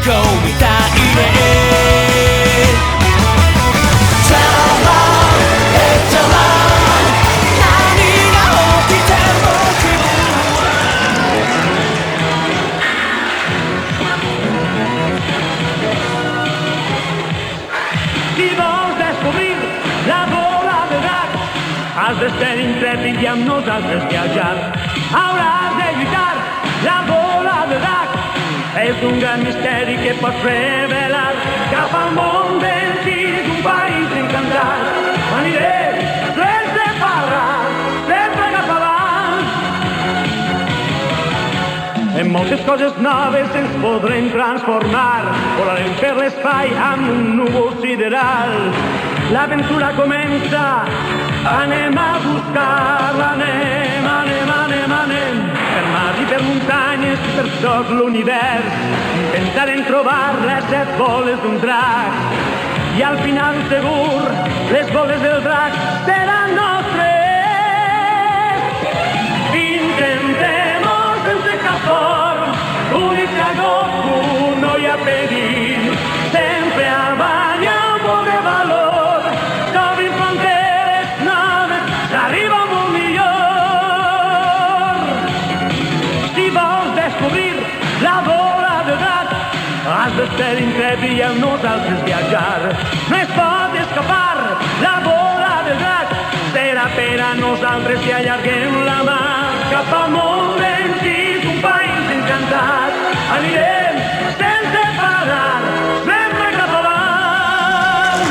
猫みたいねチャランチャラン何が起きても気分Si vols descobrir la bola de drac, has de ser intrèpid i amb nosaltres viatjar. Hauràs de lluitar, la bola de drac és un gran misteri que pots revelar. Cap al món d'ells, un país encantat. Anirem sense parar, sempre cap avant. En moltes coses noves ens podrem transformar. Volarem per l'espai amb un núvol sideral. L'aventura comença, anem a buscar-la, anem, anem, anem, anem. Per mar i per muntanyes, per tot l'univers, intentarem trobar les 7 boles d'un drac. I al final segur, les boles del drac seran nostres. Intentem-ho sense cap por, l'únic que Goku no hi ha perill. Sempre avall amb molt de valor, n'obrim fronteres noves, s'arriba molt millor. Si vols descobrir la bola de drac, has de ser intrèpid i amb nosaltres viatjar. No es pot escapar la bola de drac, serà per a nosaltres i allarguem la mà. Cap al món d'ells, un país encantat. Anirem sense parar, sempre cap avant.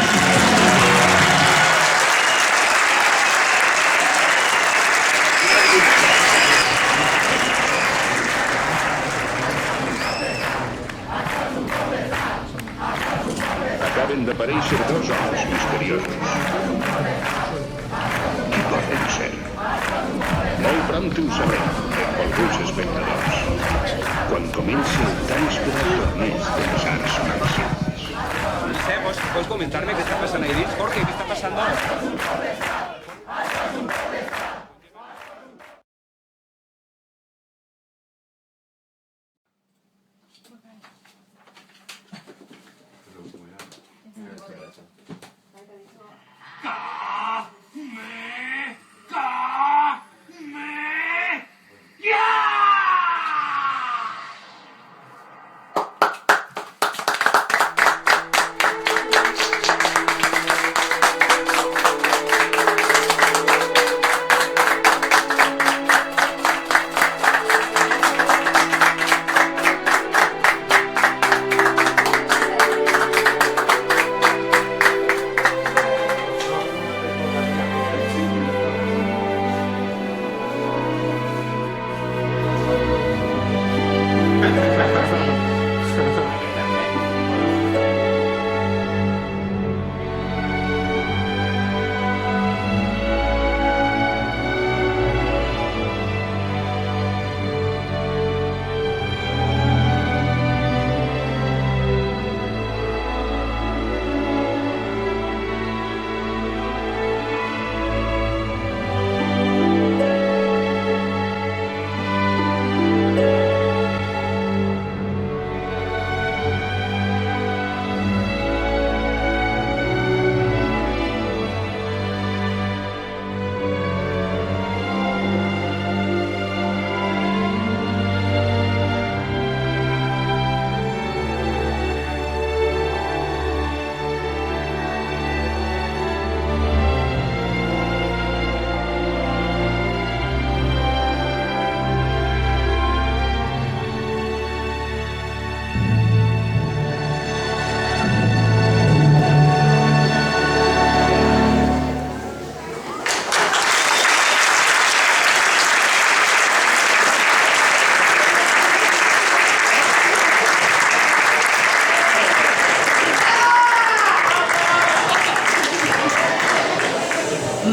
Acaben d'aparèixer 2 homes misteriosos. Qui poden ser? Molt pront ho sabrem, benvolguts espectadors, quan comenci el tan esperat torneig de les arts marcials. No sé, ¿puedes comentarme qué está pasando ahí? Jorge, ¿qué está pasando ahora?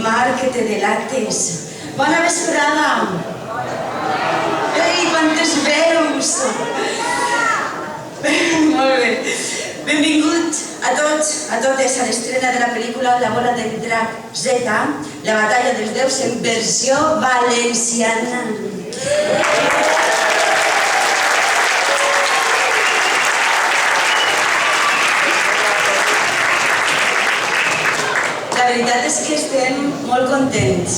Marc, que te delates. Bona vesprada. Ei, quantes veus. Molt bé. Benvingut a tots, a totes, a l'estrena de la pel·lícula La bola del drac Z, la batalla dels déus en versió valenciana. és que estem molt contents,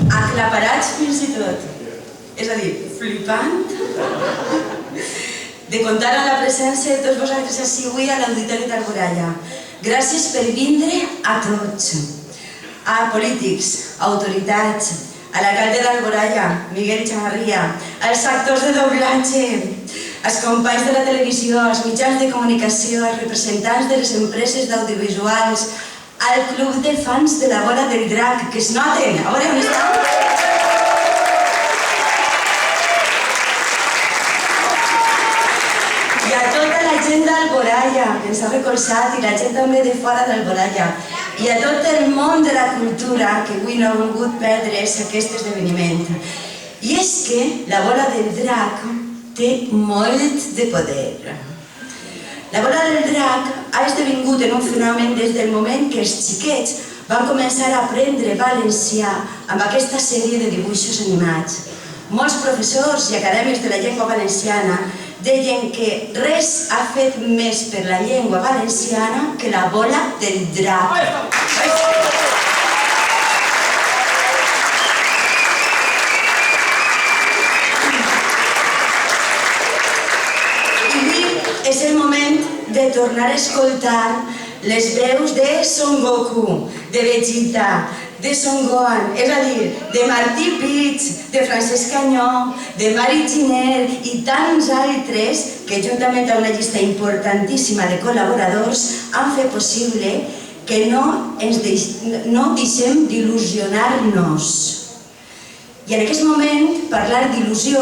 aclaparats fins i tot, és a dir, flipant, de comptar amb la presència de tots vosaltres així avui a l'Auditori d'Alboraya. Gràcies per vindre a tots, a polítics, a autoritats, a l'alcalde d'Alboraya, Miguel Chavarria, als actors de doblatge, als companys de la televisió, als mitjans de comunicació, als representants de les empreses d'audiovisuals, al club de fans de la Bola del Drac, que es noten, a veure on estan. I a tota la gent d'Alboraya, que ens ha recolzat, i la gent també de fora d'Alboraya, i a tot el món de la cultura que avui no ha volgut perdre's aquest esdeveniment. I és que la Bola del Drac té molt de poder. La Bola del Drac ha esdevingut en un fenomen des del moment que els xiquets van començar a aprendre valencià amb aquesta sèrie de dibuixos animats. Molts professors i acadèmics de la llengua valenciana deien que res ha fet més per la llengua valenciana que la Bola del Drac. És el moment de tornar a escoltar les veus de Son Goku, de Vegeta, de Son Gohan, és a dir, de Martí Pits, de Francesc Canyó, de Mari Giner i tants altres que juntament amb una llista importantíssima de col·laboradors han fet possible que no deixem d'il·lusionar-nos. I en aquest moment parlar d'il·lusió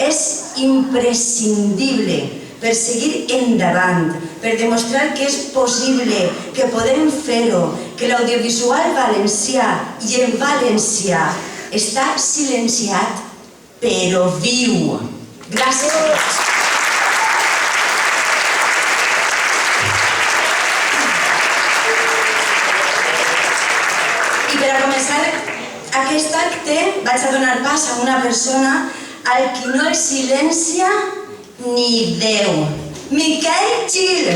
és imprescindible per seguir endavant, per demostrar que és possible, que podem fer-ho, que l'audiovisual valencià i en valencià està silenciat, però viu. Gràcies a tots. I per a començar aquest acte vaig a donar pas a una persona al qui no el silencia ni Déu. Miquel Gil.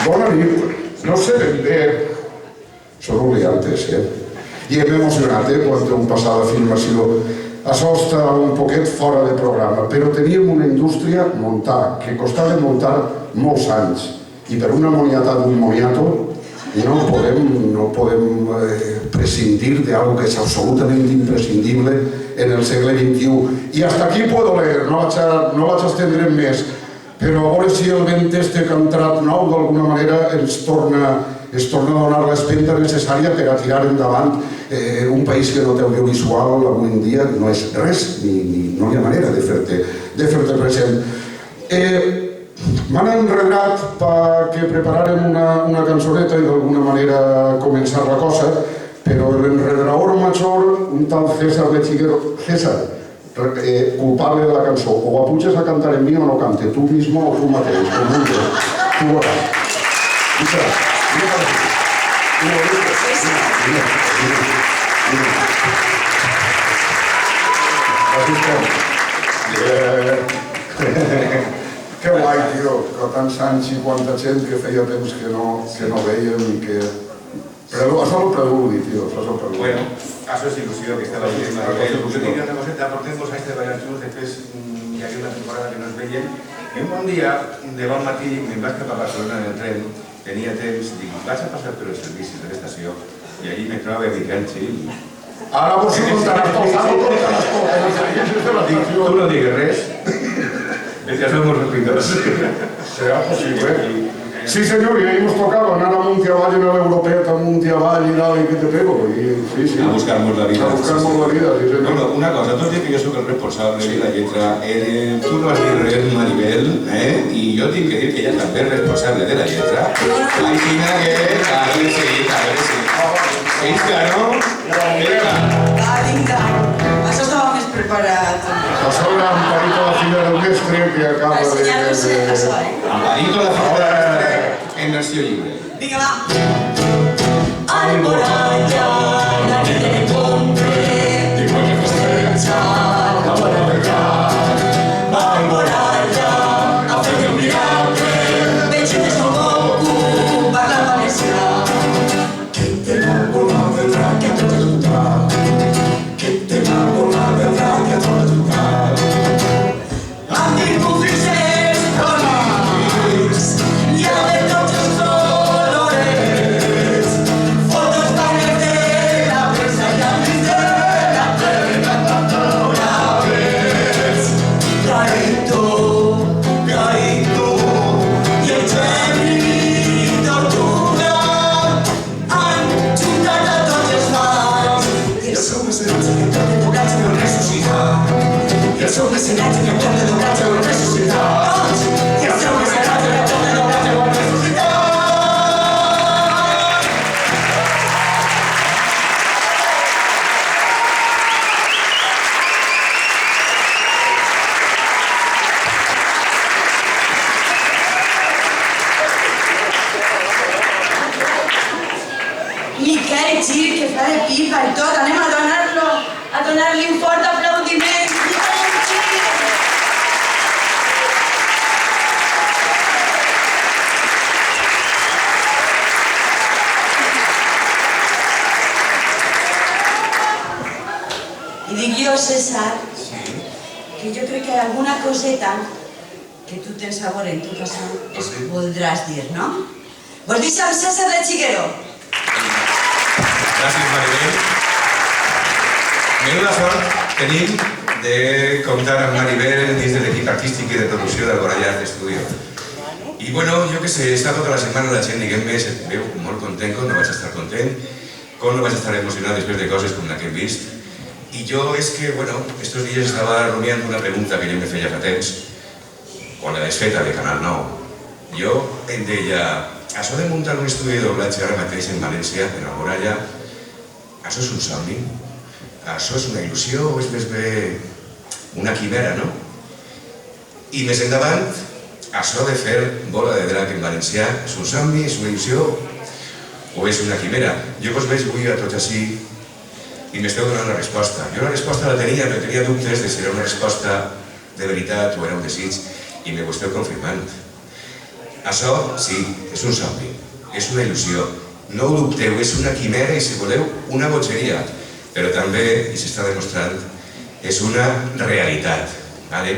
Bona nit. No sé ben bé. Són obligantes, I hem emocionat, quan vam passar la filmació. Això està un poquet fora de programa, però teníem una indústria muntar, que costava muntar molts anys. I per una moniatat d'un moniato no podem prescindir d'algo que és absolutament imprescindible en el segle XXI. I hasta aquí puedo leer, no vaig estendre més, però a veure si el vent este que ha entrat nou d'alguna manera ens torna a donar l'espenta necessària per a tirar endavant un país que no té audiovisual avui en dia no és res, no hi ha manera de fer-te present. M'han enredrat perquè prepararem una cançoneta i d'alguna manera començar la cosa, però l'enredador major, un tal César de Chiguero, César, culpable de la cançó, o apuges a cantar en mi o no cante, tu mismo o tu mateix, com vulguis, tu veuràs. Que guai, tio, que tants anys i quanta gent que feia temps que no veiem i que... Però això és el preludi, tio, això és el preludi. Bueno, això és il·lusió que estava dient. Jo diria una coseta, portem 2 anys treballant junts, després hi havia una temporada que no es veien, i un bon dia, de bon matí, me'n vaig cap a Barcelona en el tren, tenia temps, dic, vaig a passar per els servicis de l'estació, i allí me trobo a Miquel Gil. Ara vos ho contaràs tot, Tu no digues res, ja som els repitors. serà possible. Sí, senyor, i ahir ens tocava anar amunt i avall en l'Europet, amunt i avall i dalt i que te pego. A buscar-nos la vida. A buscar-nos la vida, sí, senyor. No, una cosa, tot i que jo soc el responsable de la lletra, tu no has dit res, Maribel, i jo tinc que dir que ella també és responsable de la lletra. Així que, a veure si. Fins que no? Vinga. Això estava més preparat. Això era Amparito, la filla del mestre, que acaba de... Ensenyar-nos això, Amparito, la filla del mestre, en versió lliure. Vinga, va. Alboraya, la vida de compre, Digo que festeja, la bola del drac. seu mecenat i el torn de doblatge ho hem ressuscitat. I el seu mecenat i el torn de doblatge ho hem ressuscitat. Miquel Gil, que fa de pipa i tot, anem a donar-li un fort aplaudiment. Miquel Gil! I dic jo, César, que jo crec que alguna coseta que tu tens a veure en tot això es voldràs dir, no? Vols dir amb César de Chiguero? Gràcies, Maribel. Menuda sort tenim de comptar amb Maribel dins de l'equip artístic i de producció d'Alboraya Art Studio. I bueno, jo que sé, està tota la setmana la gent, diguem-me, et veu molt content, com no vaig estar content, com no vaig estar emocionat després de coses com la que hem vist. I jo és que, bueno, estos dies estava rumiant una pregunta que jo me feia fa temps, quan la desfeta de Canal 9. Jo em deia, això de muntar un estudi de doblatge ara mateix en València, en Alboraya, això és un somni? Això és una il·lusió o és més bé una quimera, no? I més endavant, això de fer bola de drac en valencià és un somni, és una il·lusió o és una quimera? Jo vos veig avui a tots així i m'esteu donant la resposta. Jo la resposta la tenia, però tenia dubtes de si era una resposta de veritat o era un desig i m'ho esteu confirmant. Això, sí, és un somni, és una il·lusió. No ho dubteu, és una quimera i, si voleu, una bogeria. Però també, i s'està demostrant, és una realitat. Vale?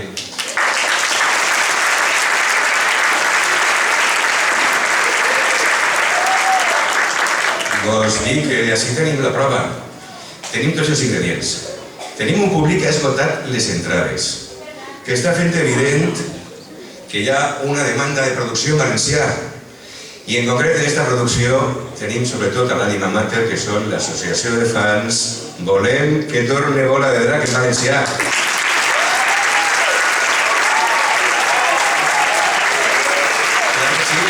Vos dic que així tenim la prova. Tenim tots els ingredients. Tenim un públic que ha esgotat les entrades, que està fent evident que hi ha una demanda de producció en valencià. I en concret en aquesta producció tenim sobretot a l'ànima mater, que són l'associació de fans Volem que torne bola de drac en valencià. Clar que sí.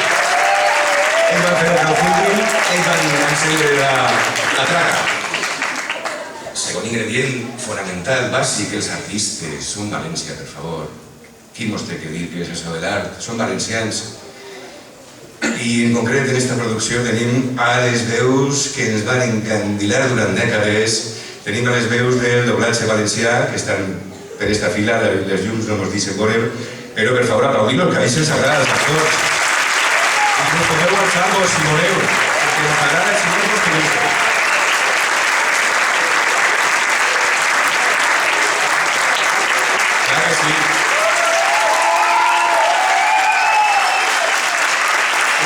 Ells van fer el crowdfunding, ells van encendre la traga. Segon ingredient fonamental, bàsic, els artistes són València, per favor. Qui mos té que dir que és això de l'art? Són valencians. I en concret en aquesta producció tenim a les veus que ens van encandilar durant dècades. Tenim a les veus del doblatge valencià, que estan per esta fila, les llums no mos deixen veure, però per favor aplaudim-lo, que a ells els agrada, els actors. I us podeu alçar-vos si voleu, perquè us agrada si no us teniu. Clar que sí.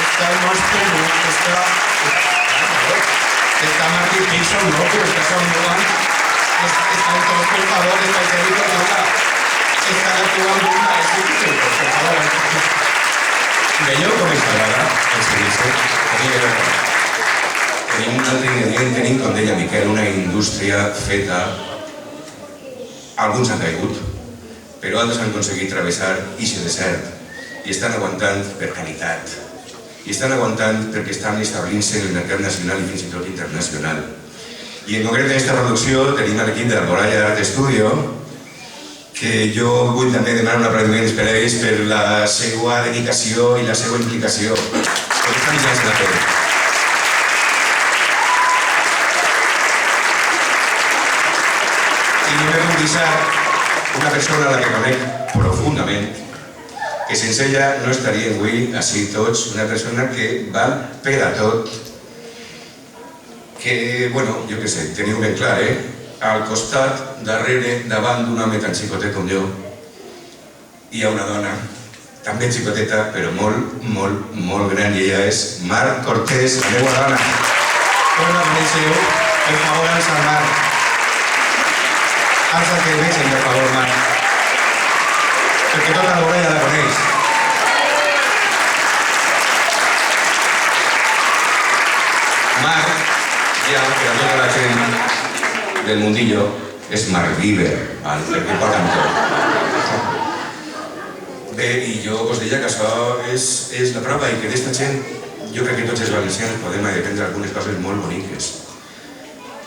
Está el nostre grup, está Martín Pinson, no, pero está San Juan, está el Tom, por favor, está el David Orlando, está la Cuba Luna, es difícil, por favor. Veieu com està l'ara, el servici? Tenim un altre ingredient, tenim, com deia Miquel, una indústria feta. Alguns han caigut, però altres han aconseguit travessar aquest desert i estan aguantant per qualitat. I estan aguantant perquè estan establint-se en el mercat nacional i fins i tot internacional. I en concret en aquesta producció tenim l'equip de l'Alboraya Art Studio, que jo vull també demanar un aplaudiment per ells per la seva dedicació i la seva implicació. Perquè estan lligant-se la pell. I no me vull deixar una persona a la que conec profundament, que sense ella no estaríem avui així tots, una persona que val per a tot, que, bueno, jo què sé, teniu ben clar, al costat, darrere, davant d'un home tan xicotet com jo, hi ha una dona, també xicoteta, però molt, molt, molt gran, i ella és Mar Cortés, la meva dona. Com la coneixeu? Per favor, alça Mar. Alça que vegin, per favor, Mar. Perquè tota l'Alboraya la coneix. Mar, ja per a tota la gent del mundillo, és Mar Viver, perquè porten tot. Bé, i jo us deia que això és la prova i que d'esta gent jo crec que tots els valencians podem aprendre algunes coses molt boniques.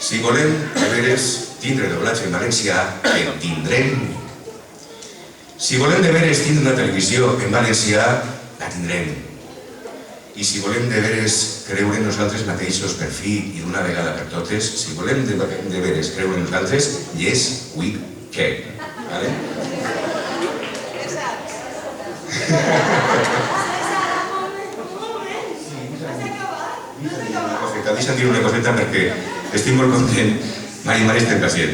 Si volem, de veres, tindre doblatge en valencià, en tindrem. Si volem de veres tindre una televisió en valencià, la tindrem. I si volem de veres creure en nosaltres mateixos per fi i d'una vegada per totes, si volem de veres creure en nosaltres, yes, we can. Vale? Deixa'm dir una coseta perquè estic molt content. Mari, estem pacient.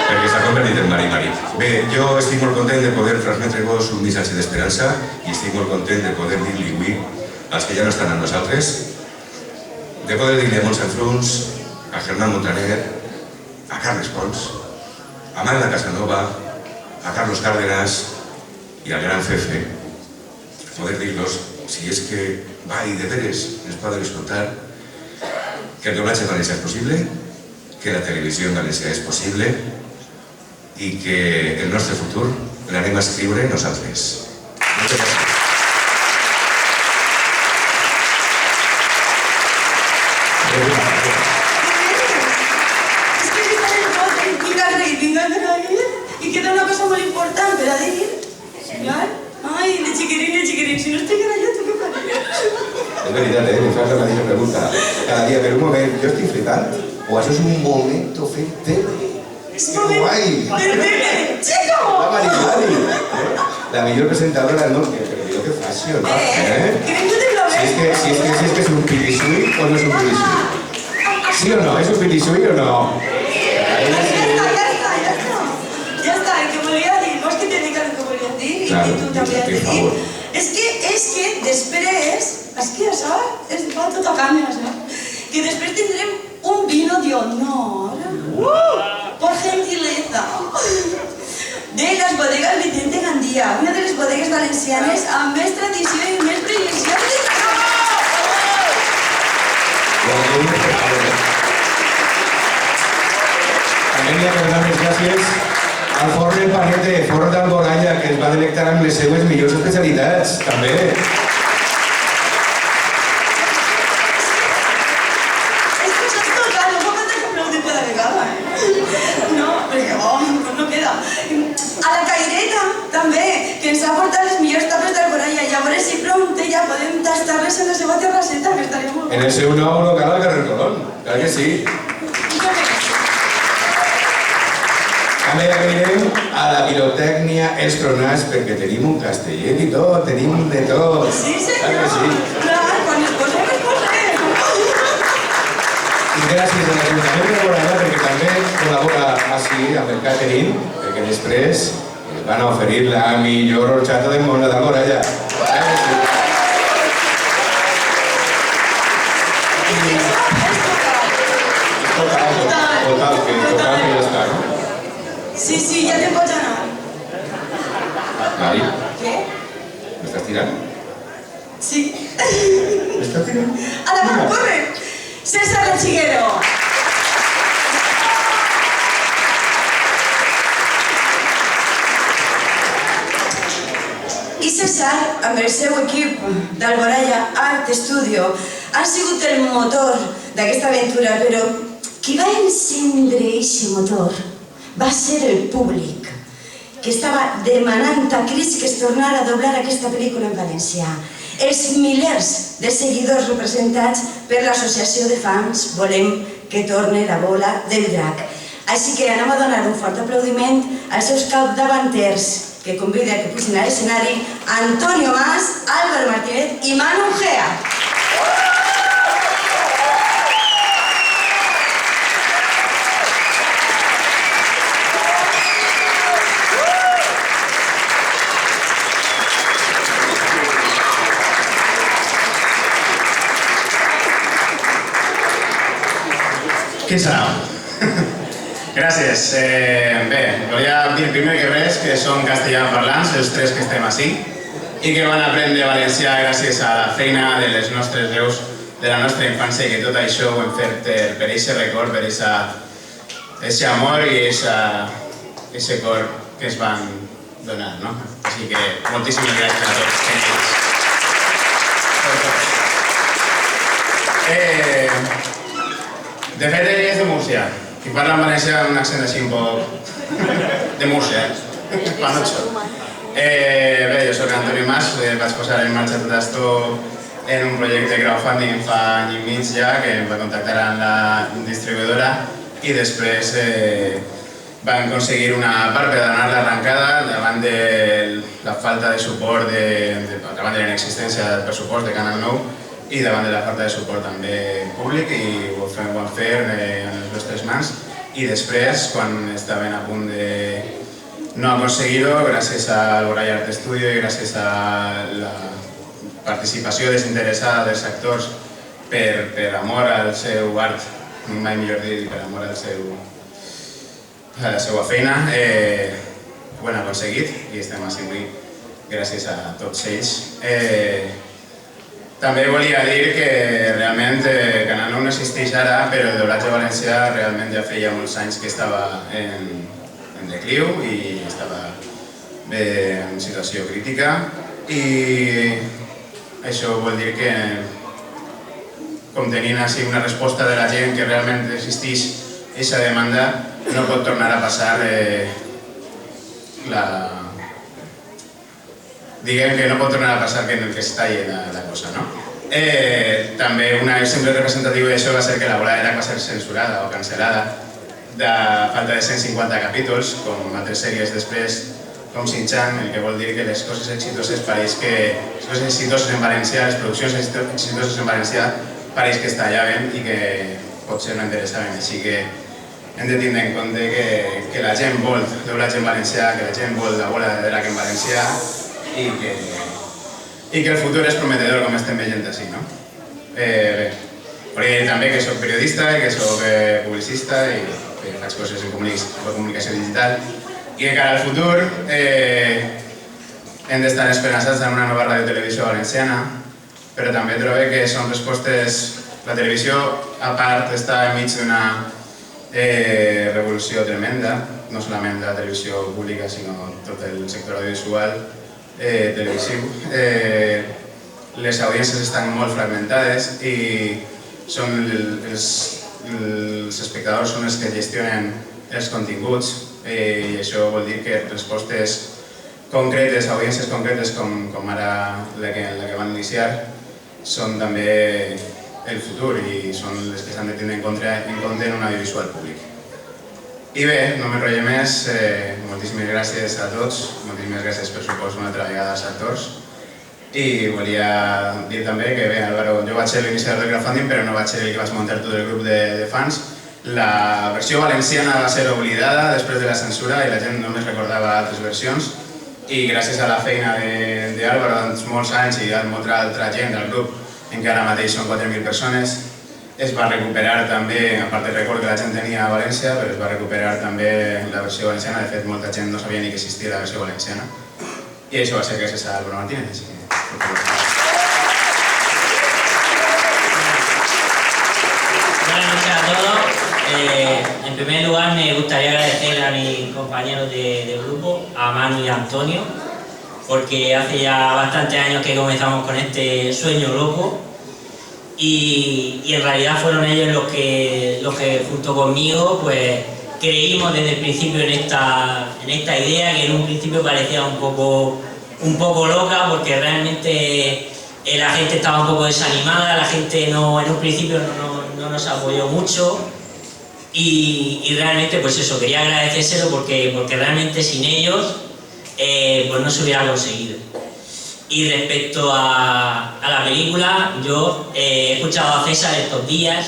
Perquè s'ha convertit en Mari. Bé, jo estic molt content de poder transmetre-vos un missatge d'esperança i estic molt content de poder dir-li avui als que ja no estan amb nosaltres, de poder dir-li a Montse Fruns, a Germán Montaner, a Carles Pons, a Magda Casanova, a Carlos Cárdenas i al gran Fefe, poder dir-los, si és que va i de veres ens poden escoltar, que el doblatge en valencià és possible, que la televisió en valencià és possible i que el nostre futur l'anem a escriure nosaltres. Moltes gràcies. Es que si están en voz, vinga rei, y queda una cosa muy importante, la de ir, ¿vale? Ai, de xiquirín, si no estic allà, tu què faries? És veritat, em fas la mateixa pregunta cada dia, però un moment, jo estic flipant, o això és un moment fet tele? És un moment de tele, chico! La Mari, la millor presentadora del món, però jo què faci o no? Que ningú te lo ve. Si és que és un pilisui o no és un pilisui? Sí o no? És un pilisui o no? Ya está, el que volia dir, vols que te diga el que volia dir? Claro, I tu també has de dir. favor. És que després, és que això es va tot a càmera, no? Que després tindrem un vino de honor, por gentileza, de las bodegas Vicente Gandía, una de les bodegues valencianes amb més tradició i més previsió de També li hem de donar les gràcies al forn El Panete, forn d'Alboraya, que ens va delectar amb les seues millors especialitats, també. Es que això és total, no puc que aplaudir cada vegada, No, perquè pues no queda. A la Caireta, també, que ens ha portat les millors tapes d'Alboraya, i a veure si prompte ja podem tastar-les en la seva terrasseta, que estaria molt bé. En el seu nou local al carrer Colón, clar que sí. També agrairem a la pirotècnia, els tronats, perquè tenim un castellet i tot, tenim de tot. Sí, senyor. Clar, quan es posem, es posem. I gràcies a l'Ajuntament de Boralla, perquè també col·labora així amb el catering, perquè després ens van oferir la millor horchata del món de Boralla. Total, que ja està, no? Sí, ja te'n pots anar. Mari, Què? m'estàs tirant? Sí. M'estàs tirant? Ara, corre! César Lechiguero. I César, amb el seu equip d'Alboraya Art Studio, han sigut el motor d'aquesta aventura, però qui va encendre aquest motor va ser el públic, que estava demanant a crits que es tornara a doblar aquesta pel·lícula en valencià. Els milers de seguidors representats per l'associació de fans Volem que torne la bola del drac. Així que anem a donar un fort aplaudiment als seus capdavanters, que convida que pugen a l'escenari Antonio Mas, Álvaro Martínez i Manu Gea. Quin serà? Gràcies. Bé, volia dir primer que res que som castellanoparlants, els tres que estem ací, i que van aprendre valencià gràcies a la feina de les nostres veus de la nostra infància, i que tot això ho hem fet per aquest record, per aquest amor i aquest cor que es van donar, no? Així que moltíssimes gràcies a tots. De fet, ell és de Múrcia i parla en valencià amb un accent així un poc de Múrcia, panotxo. Bé, jo soc Antoni Mas, vaig posar en marxa tot esto en un projecte de crowdfunding fa any i mig ja, que em va contactar amb la distribuïdora i després vam aconseguir una part per donar l'arrencada davant de la falta de suport, davant de la inexistència del pressupost de Canal 9 i davant de la falta de suport també públic, i ho vam fer en les nostres mans. I després, quan estaven a punt de no aconseguir-ho, gràcies al Borall Art Studio i gràcies a la participació desinteressada dels actors per amor al seu art, mai millor dir, per amor a la seva feina, ho hem aconseguit i estem així avui gràcies a tots ells. També volia dir que realment Canal 9 no existeix ara, però el doblatge valencià realment ja feia molts anys que estava en decliu i estava bé en situació crítica, i això vol dir que, com tenint així una resposta de la gent que realment existeix aquesta demanda, no pot tornar a passar diguem que no pot tornar a passar que es talli la cosa, no? També un exemple representatiu d'això va ser que la bola de drac va ser censurada o cancel·lada de falta de 150 capítols, com altres sèries després, com Shin-Chan, el que vol dir que les coses exitoses pareix que les coses exitoses en valencià, les produccions exitoses en valencià pareix que es tallaven i que potser no interessaven, així que hem de tindre en compte que la gent vol doblatge en valencià, que la gent vol la bola de drac en valencià i que el futur és prometedor, com estem veient així, no? Bé, volia dir també que soc periodista i que soc publicista i que faig coses en comunicació digital i que cara al futur hem d'estar esperançats en una nova radiotelevisió valenciana, però també trobo que són respostes... La televisió, a part, està enmig d'una revolució tremenda, no solament la televisió pública, sinó tot el sector audiovisual televisiu. Les audiències estan molt fragmentades i els espectadors són els que gestionen els continguts, i això vol dir que respostes concretes, audiències concretes com ara la que van iniciar, són també el futur i són les que s'han de tenir en compte en un audiovisual públic. I bé, no m'enrotllo més, moltíssimes gràcies a tots, moltíssimes gràcies per suposo una altra vegada als actors, i volia dir també que bé, Álvaro, jo vaig ser l'iniciador del crowdfunding, però no vaig ser el que vaig muntar tot el grup de fans. La versió valenciana va ser oblidada després de la censura i la gent només recordava altres versions, i gràcies a la feina d'Álvaro durant molts anys i a molta altra gent del grup, encara mateix són 4.000 persones, es va recuperar també, a part del record que la gent tenia a València, però es va recuperar també la versió valenciana. De fet, molta gent no sabia ni que existia la versió valenciana. I això va ser gràcies a Álvaro Martínez. Buenas noches a todos. En primer lugar, me gustaría agradecer a mis compañeros de grupo, a Manu y a Antonio, porque hace ya bastantes años que comenzamos con este sueño loco y en realidad fueron ellos los que junto conmigo pues creímos desde el principio en esta idea, que en un principio parecía un poco loca, porque realmente la gente estaba un poco desanimada, la gente en un principio no nos apoyó mucho, y realmente pues eso, quería agradecérselo porque realmente sin ellos pues no se hubiera conseguido. Y respecto a la película, yo he escuchado a César estos días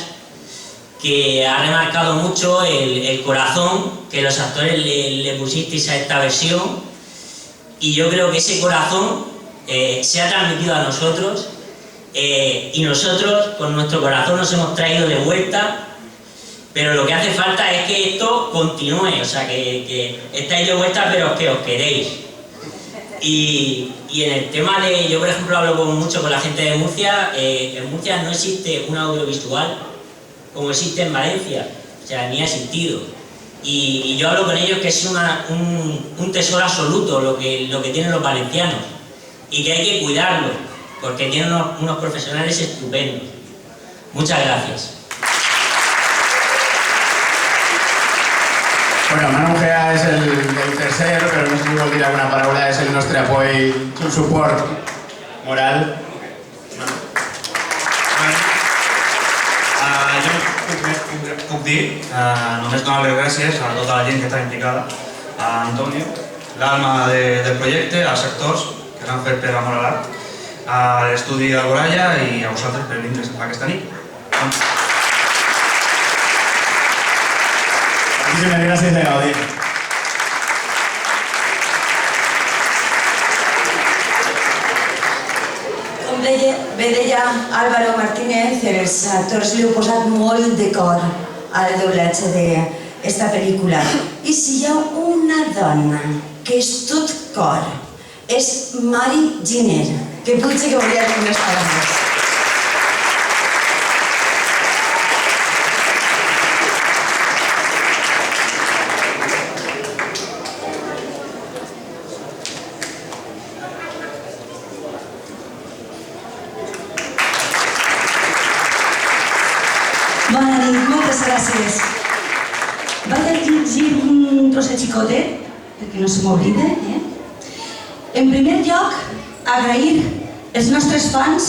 que ha remarcado mucho el corazón que los actores le pusisteis a esta versión, y yo creo que ese corazón se ha transmitido a nosotros, y nosotros con nuestro corazón nos hemos traído de vuelta, pero lo que hace falta es que esto continúe, o sea, que estáis de vuelta pero que os queréis. Y en el tema de, yo por ejemplo hablo mucho con la gente de Murcia, en Murcia no existe un audiovisual como existe en Valencia, o sea, ni ha existido. y yo hablo con ellos que es un tesoro absoluto lo que tienen los valencianos y que hay que cuidarlo porque tienen unos profesionales estupendos. Muchas gracias. Bueno, Manu Gea és el tercer, però no sé si vol dir alguna paraula, és el nostre apoy, un suport moral. Jo puc dir, només donar les gràcies a tota la gent que està implicada, a Antonio, l'alma del projecte, als actors que l'han fet per amor a l'art, a l'estudi d'Alboraya i a vosaltres per vindre aquesta nit. Muchísimas gracias de Gaudí. Com bé deia Álvaro Martínez, els actors li heu posat molt de cor al doblatge d'esta pel·lícula. I si hi ha una dona que és tot cor, és Mari Giner, que potser que hauria de dir unes paraules. Bona nit, moltes gràcies. Vaig a llegir un trosset xicotet, perquè no se m'oblide. En primer lloc, agrair als nostres fans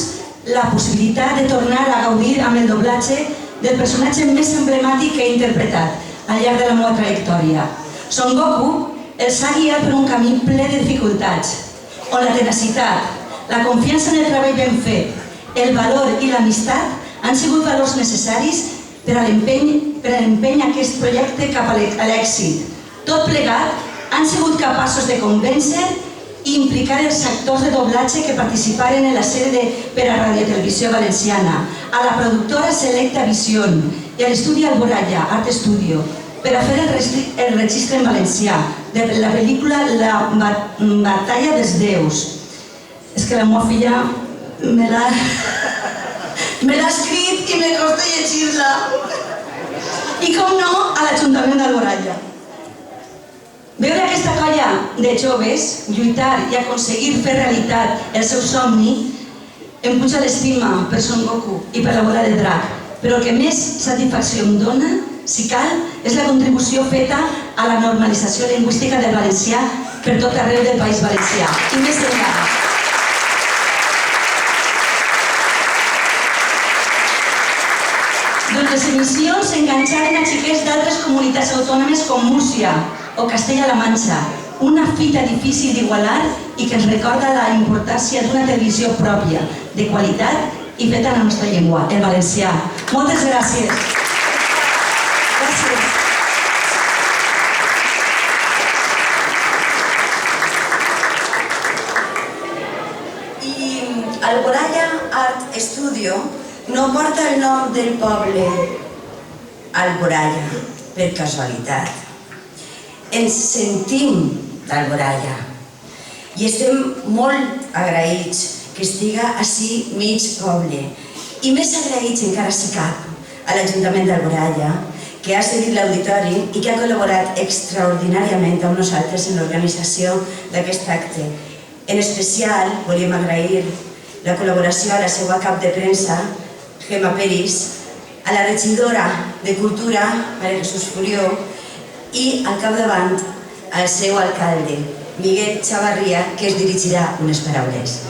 la possibilitat de tornar a gaudir amb el doblatge del personatge més emblemàtic que he interpretat al llarg de la meva trajectòria. Son Goku els ha guiat per un camí ple de dificultats, on la tenacitat, la confiança en el treball ben fet, el valor i l'amistat han sigut valors necessaris per a l'empeny aquest projecte cap a l'èxit. Tot plegat, han sigut capaços de convèncer i implicar els actors de doblatge que participaren en la sèrie per a Radio Televisió Valenciana, a la productora Selecta Vision i a l'estudi Alboraya, Art Studio, per a fer el registre en valencià de la pel·lícula La Batalla dels Déus. És que la meva filla me l'ha escrit i me costa llegir-la. I com no, a l'Ajuntament d'Alboraya. Veure aquesta colla de joves lluitar i aconseguir fer realitat el seu somni em puja l'estima per Son Goku i per la bola de drac, però el que més satisfacció em dona, si cal, és la contribució feta a la normalització lingüística del valencià per tot arreu del País Valencià. I més enllà. Doncs les emissions enganxaren a xiquets d'altres comunitats autònomes com Múrcia o Castella-La Manxa, una fita difícil d'igualar i que ens recorda la importància d'una televisió pròpia, de qualitat i feta en la nostra llengua, el valencià. Moltes gràcies. Gràcies. I Alboraya Art Studio no porta el nom del poble Alboraya per casualitat. Ens sentim d'Alboraya i estem molt agraïts que estiga així mig poble i més agraïts encara si cap a l'Ajuntament d'Alboraya que ha cedit l'auditori i que ha col·laborat extraordinàriament amb nosaltres en l'organització d'aquest acte. En especial volíem agrair la col·laboració a la seva cap de premsa, Gemma Peris, a la regidora de Cultura, María Jesús Furió, i al capdavant al seu alcalde, Miguel Chavarria, que es dirigirà unes paraules.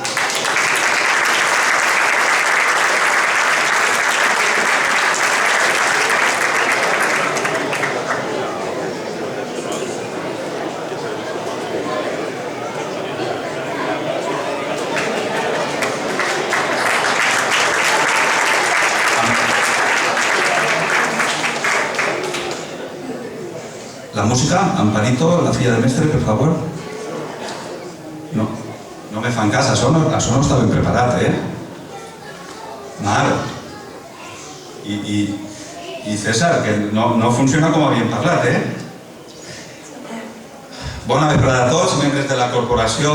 La música, Amparito, la filla del mestre, per favor. No me fan cas, això no està ben preparat, Mar. I César, que no funciona com havíem parlat, Bona vesprada a tots, membres de la corporació,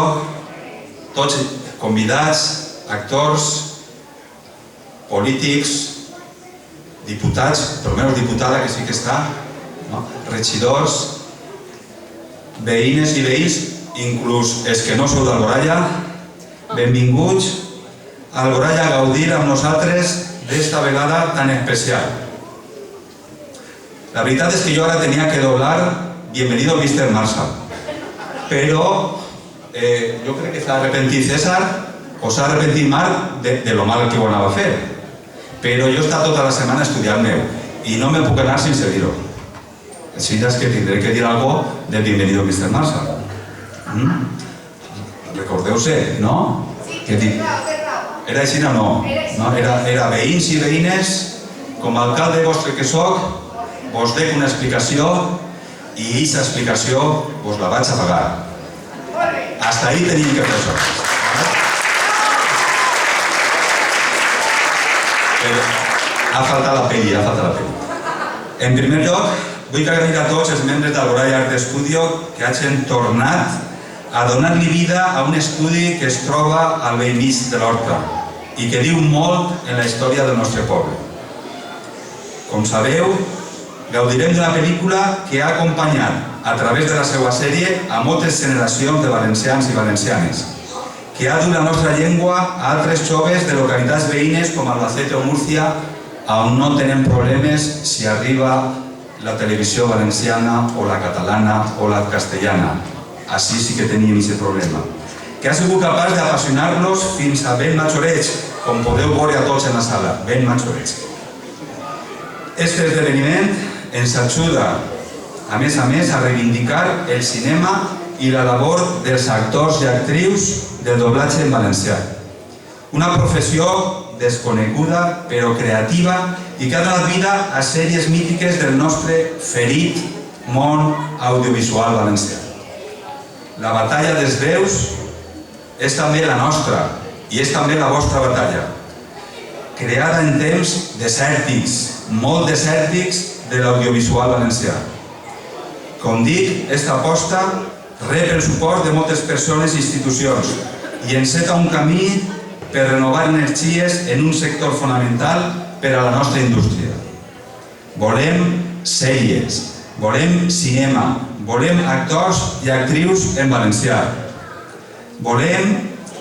tots convidats, actors, polítics, diputats, per almenys diputada que sí que està, regidors, veïnes i veïns, inclús els que no sou d'Alboraya, benvinguts a Alboraya a gaudir amb nosaltres d'esta vegada tan especial. La veritat és que jo ara tenia que doblar Bienvenido Mr. Marshall, però jo crec que s'ha arrepentit César o s'ha arrepentit Marc de lo mal que ho anava a fer, però jo he estat tota la setmana estudiant-me i no me puc anar sense dir-ho. Així és que tindré que dir algo de Bienvenido Mr. Marshall. Recordeu-se, no? Era així o no? Era veïns i veïnes, com a alcalde vostre que soc, vos dec una explicació i aquesta explicació vos la vaig a pagar. Hasta ahí tenim que fer això. Ha faltat la peli, ha faltat la peli. En primer lloc, vull agrair a tots els membres d'Alboraya Art Studio que hagin tornat a donar-li vida a un estudi que es troba al vell mig de l'Horta i que diu molt en la història del nostre poble. Com sabeu, gaudirem d'una pel·lícula que ha acompanyat a través de la seva sèrie a moltes generacions de valencians i valencianes, que ha dut la nostra llengua a altres joves de localitats veïnes com Albacete o Múrcia, on no tenen problemes si arriba la televisió valenciana o la catalana o la castellana. Així sí que teníem aquest problema. Que ha sigut capaç d'apassionar-los fins a ben majoreig, com podeu veure a tots en la sala, ben majoreig. Este esdeveniment ens ajuda, a més, a reivindicar el cinema i la labor dels actors i actrius del doblatge en valencià. Una professió desconeguda però creativa i que ha donat vida a sèries mítiques del nostre ferit món audiovisual valencià. La batalla dels veus és també la nostra i és també la vostra batalla, creada en temps desèrtics, molt desèrtics de l'audiovisual valencià. Com dic, aquesta aposta rep el suport de moltes persones i institucions i enceta un camí per renovar energies en un sector fonamental per a la nostra indústria. Volem sèries, volem cinema, volem actors i actrius en valencià. Volem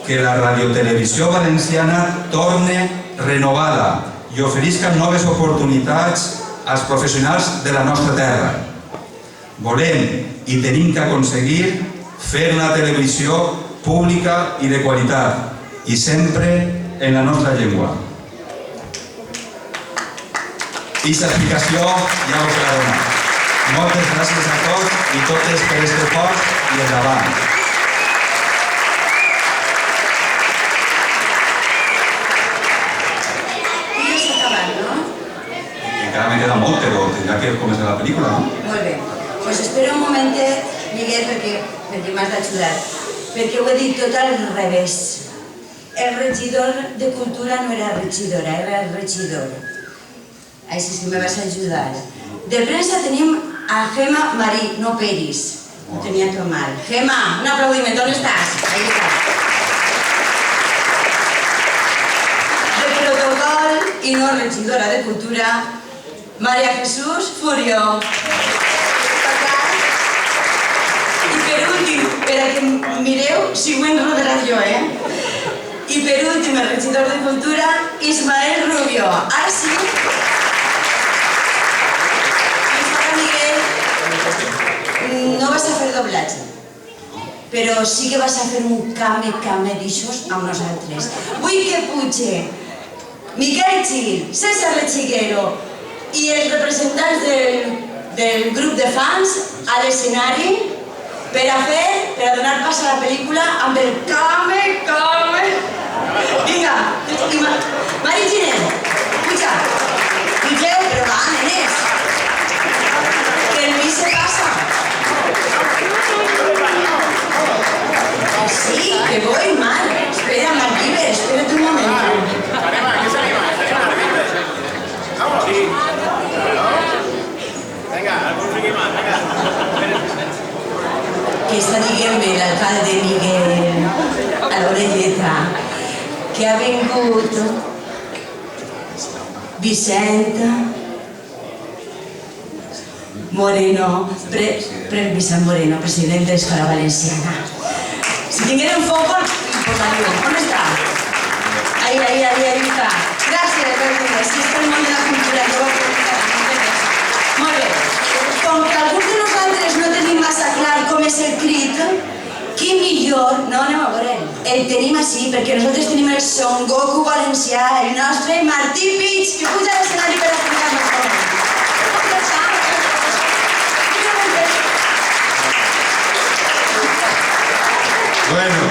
que la radiotelevisió valenciana torne renovada i oferisca noves oportunitats als professionals de la nostra terra. Volem i tenim que aconseguir fer una televisió pública i de qualitat i sempre en la nostra llengua. Aquesta explicació ja us l'he donat. Moltes gràcies a tots i totes per este post i endavant. Encara me queda molt, però tindrà que començar la pel·lícula, no? Molt bé. Doncs espera un momentet, Miguel, perquè m'has d'ajudar. Perquè ho he dit tot al revés. El regidor de Cultura no era regidora, era regidor. Així que me vas ajudar. De premsa tenim a Gemma Marí, no Peris. Ho tenia tot mal. Gemma, un aplaudiment, on estàs? Ahí està. De protocol i no regidora de Cultura, María Jesús Furio. I per últim, per a que mireu, si ho enrodarà jo, I per últim, el regidor de Cultura, Ismael Rubio. Ara sí. Miguel, no vas a fer doblatge, però sí que vas a fer un came d'aixòs amb nosaltres. Vull que puge Miquel Gil, César Lechiguero i els representants del grup de fans a l'escenari per a donar pas a la pel·lícula amb el came. Vinga, Mari Ginel, puja. Pugeu, però va, nenes. Que el Lluís se passa. Sí, que voy mal. Espera, Martínez, espérate un momento. Que està dient-me l'alcalde Miguel a l'orelleta que ha vingut Vicenta, Moreno, Vicent Moreno, president de l'Escola Valenciana. Si tinguérem foc, posaríem. On està? Ahí està. Gràcies, gràcies. Si és que el món de la cultura jo ho aprofitarà. Molt bé. Com que alguns de nosaltres no tenim massa clar com és el crit, qui millor, no anem a veure, el tenim així, perquè nosaltres tenim el Son Goku valencià, el nostre Martí Pich, que puja a l'escenari per explicar-nos com. Bueno,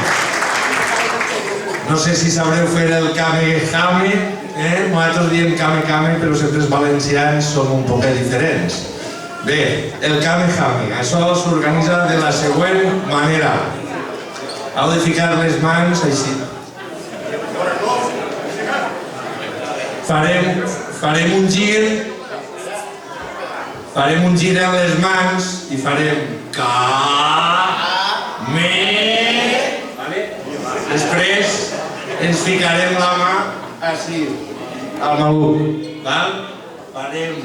no sé si sabreu fer el Kamehame, nosaltres diem Kame, però sempre els valencians som un poquet diferents. Bé, el Kamehame, això s'organitza de la següent manera. Heu de ficar les mans així. Farem un gir amb les mans i farem Ka-me. Després ens ficarem la mà així, al maluc. Farem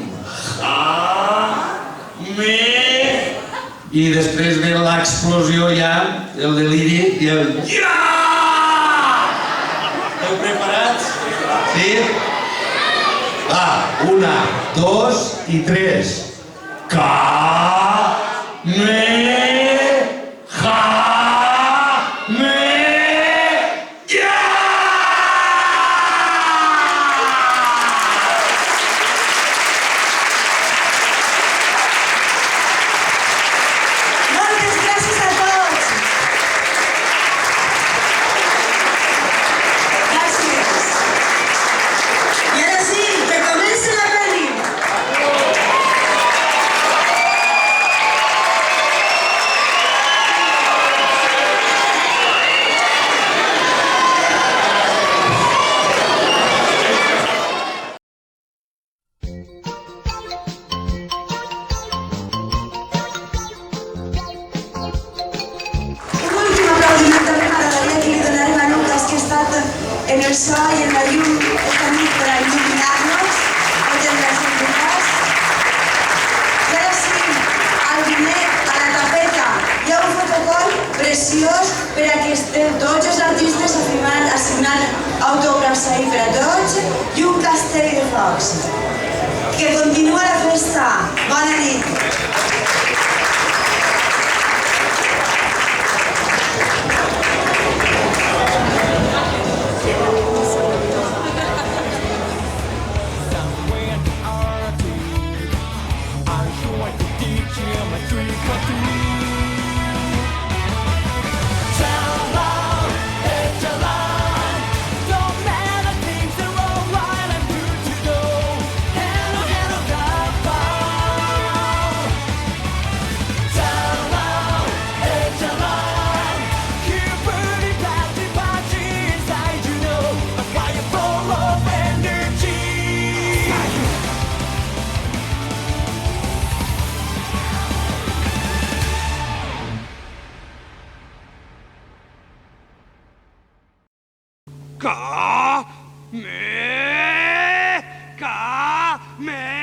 Ha-me. I després ve l'explosió ja, el deliri i el Ja! Esteu preparats? Sí? Va, 1, 2 i 3. Ka-me. En el so i en la llum està nit per a il·luminar-nos, moltes gràcies, Lucas. I ara sí, al vinet, a la tapeta, hi ha un protocol preciós per a que estén tots els artistes assignant autògrafs ahir per a tots i un castell de focs. Que continua la festa. Bona nit. Ka-me.